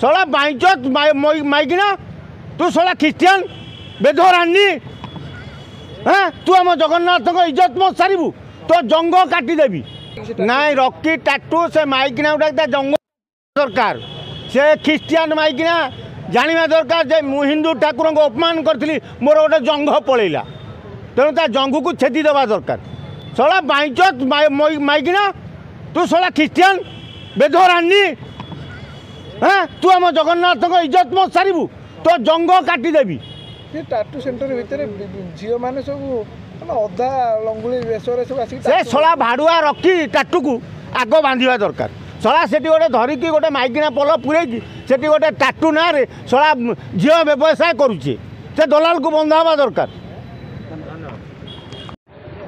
शला बाइचत माइकिना तू शला ख्रीस्टियान बेधरानी हाँ तू आम जगन्नाथ इज्जत मत सारू तो जंग काटिदेवी नाई रॉकी टाटू से माइकिना गोटे जंग दरकार से ख्रीस्टियान माइकिना जाना दरकार जे मु हिंदू ठाकुर को अपमान करी मोर गोटे जंग पलैला तेणु ता जंग को छेदी देवा दरकार शला बाइचत माइकिना तू शला ख्रीस्टियान बेधरानी हाँ तू आम जगन्नाथ इज्जत मत सारू तो जंग काटिदेवी टाटू सेंटर भितर झील मैंने सब अधा लंगुली वेशरे सब से शला भाड़ुआ रखी टाटू को आग बांधा दरकार शला से गोटे धरिकी गोटे माइकिना पल पूरे से गोटे टाटू ना शला झील व्यवसाय करुचे से दलाल को बंधा दरकार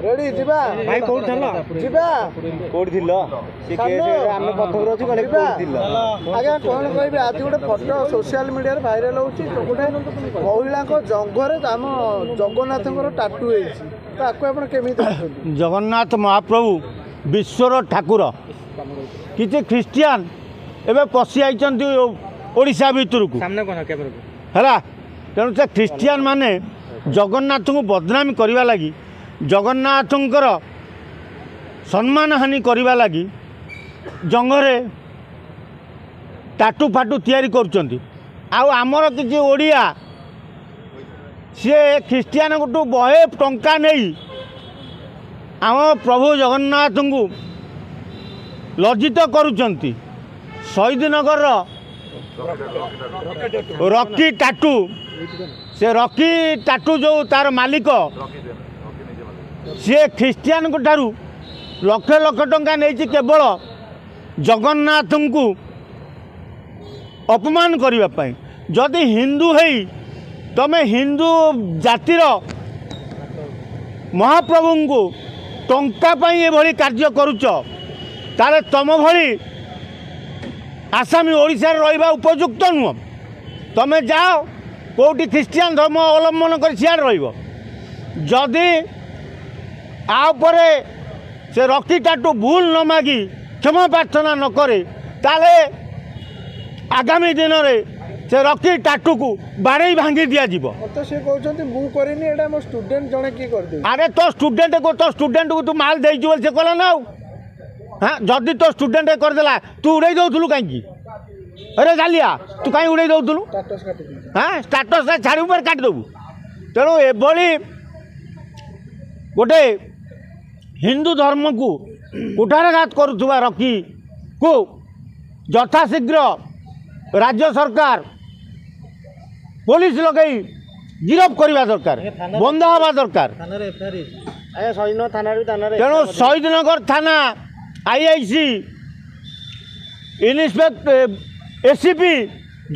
रेडी जीवा भाई कोड थलो जीवा कोड थिलो से केस आमे पथर अछि गले कोड थिलो आगे कोन कहबे आज गोटे फोटो सोशल मीडिया रे वायरल होछि तो गोटे महिला को जंगरे आम जगन्नाथଙ୍କର टाटू हेछि तो आको आपण केमी देखछन जगन्नाथ महाप्रभु विश्वर ठाकुर किछि ख्रिस्टियन एबे पसी आइचंती ओडिसा भितर को सामने कोन कैमरा हला तेणु से ख्रिस्टियन माने जगन्नाथ को बदनामी करवा लगी जगन्नाथंकर सम्मान हानि करवा लगी जंगरे टाटू फाटू तैयारी करुचंती आउ आमर किसी ओडिया सी ख्रिस्टियन को बहे टंका नहीं आम प्रभु जगन्नाथ को लज्जित करुचंती शहीदनगर रॉकी टाटू से रॉकी टाटू जो तार मालिक सी ख्रिस्टियन को ठारू लक्ष लक्ष टंका नहीं केवल जगन्नाथ को अपमान करने जदि हिंदू है तमें हिंदू जातिर महाप्रभु को टंका पाई ये कार्य करुच ताले तम भली आसामी ओडिशा रहिबा उपयुक्त नुह तमें जाओ कोटी ख्रिस्टियन धर्म अवलंबन कर सियार रहिबो जदि आउपरे से रॉकी टाटू भूल न मागी क्षमा प्रार्थना न करे ताले आगामी दिन में से रॉकी टाटू को बाड़े भांगी दिया जीवो तो से कहउछंती मु करिनी एटा मो स्टूडेंट जणे की कर दे अरे तो स्टूडेंट को तू माल देई जुल से कहला ना हाँ जदि तो स्टूडेंट कर देला तू उड़ाई दउथुलु काई अरे जालिया तू काई उड़ाई दउथुलु स्टेटस काटी दे हाँ स्टेटस छाड़ी ऊपर काट देबू तेणु एभली गोटे हिंदू धर्म को कुठारघात करुवा रॉकी को यथाशीघ्र राज्य सरकार पुलिस लगई गिरफ करवा दरकार बंद हवा दरकार तेणु शहीदनगर थाना आईआईसी इन्स्पेक्टर एसीपी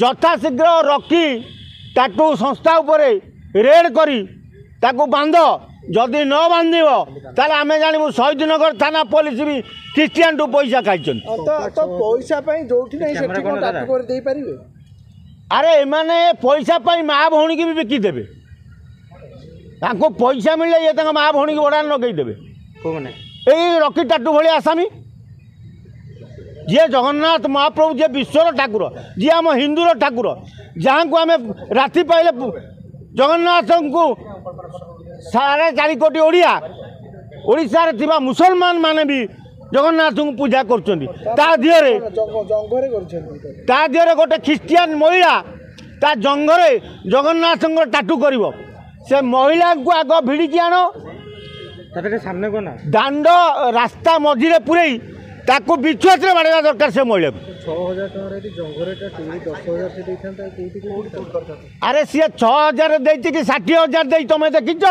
यथाशीघ्र रॉकी टाटू संस्था उपरे रेड करी ताकू बांध जदि न बांधव ताले आमे जानबू शहीदनगर थाना पुलिस भी ख्रिस्टियन टू पैसा खाई तो पैसा जोठी नहीं सेठी कोन टाटू कर दे परिबे अरे एमाने पैसा पाई माँ भौणी की भी बिकी देबे ताको पैसा मिले ये तांका माँ भौणी की बड़ा लगई देबे कोने एई रॉकी टाटू भली आसामी जे जगन्नाथ महाप्रभु जे विश्वर ठाकुर जे आम हिंदूर ठाकुर जहाँ को आम राति पाइले जगन्नाथ को 4.5 कोटी ओडिया ओडिशा रे थिबा मुसलमान माने भी जगन्नाथ को पूजा करछंती ता दिहरे जंगरे करछंती ता दिहरे गोटे ख्रिस्टियन महिला ता जंगरे जगन्नाथ टाटू करिवो से महिला को आग भिड़ी आनो तबे सामने कोना दांड रास्ता मझिरे पुरई ताको विश्वास रे बाड़ेगा दरकार से महिला को 6000 टका रे जंगरेटा टीवी 10000 से देथांता कोठी अरे सी 6000 देती कि 60000 दे तुम देखिच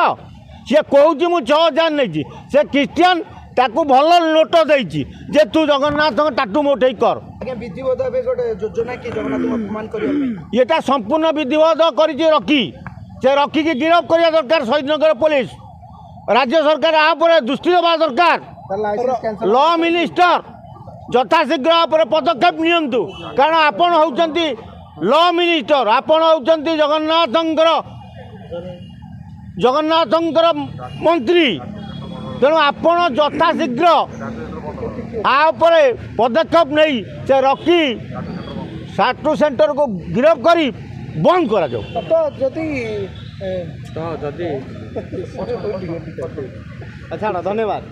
सी कहूँ मु 6000 नहीं से ख्रिस्टियन ताकू भल नोट देती जे तू जगन्नाथ टाटू मोटे कर विधिवत गोटे योजना कि जगन्नाथ अपमान करबे ये संपूर्ण विधिवत कर रखी से रखी की गिरफ करिया दरकार शहीदनगर पुलिस राज्य सरकार आ पर दृष्टि देवा दरकार लॉ मिनिस्टर यथाशीघ्र पर पदक्षेप नियंतु कारण आपण होउचंती लॉ मिनिस्टर आपण होउचंती जगन्नाथंकर मंत्री तेणु आपण यथाशीघ्र आ पदक्षेप नहीं से रखी टाटू सेंटर को गिरफ्त करी बंद करा जाओ। तो जदि तो जदि अच्छा धन्यवाद।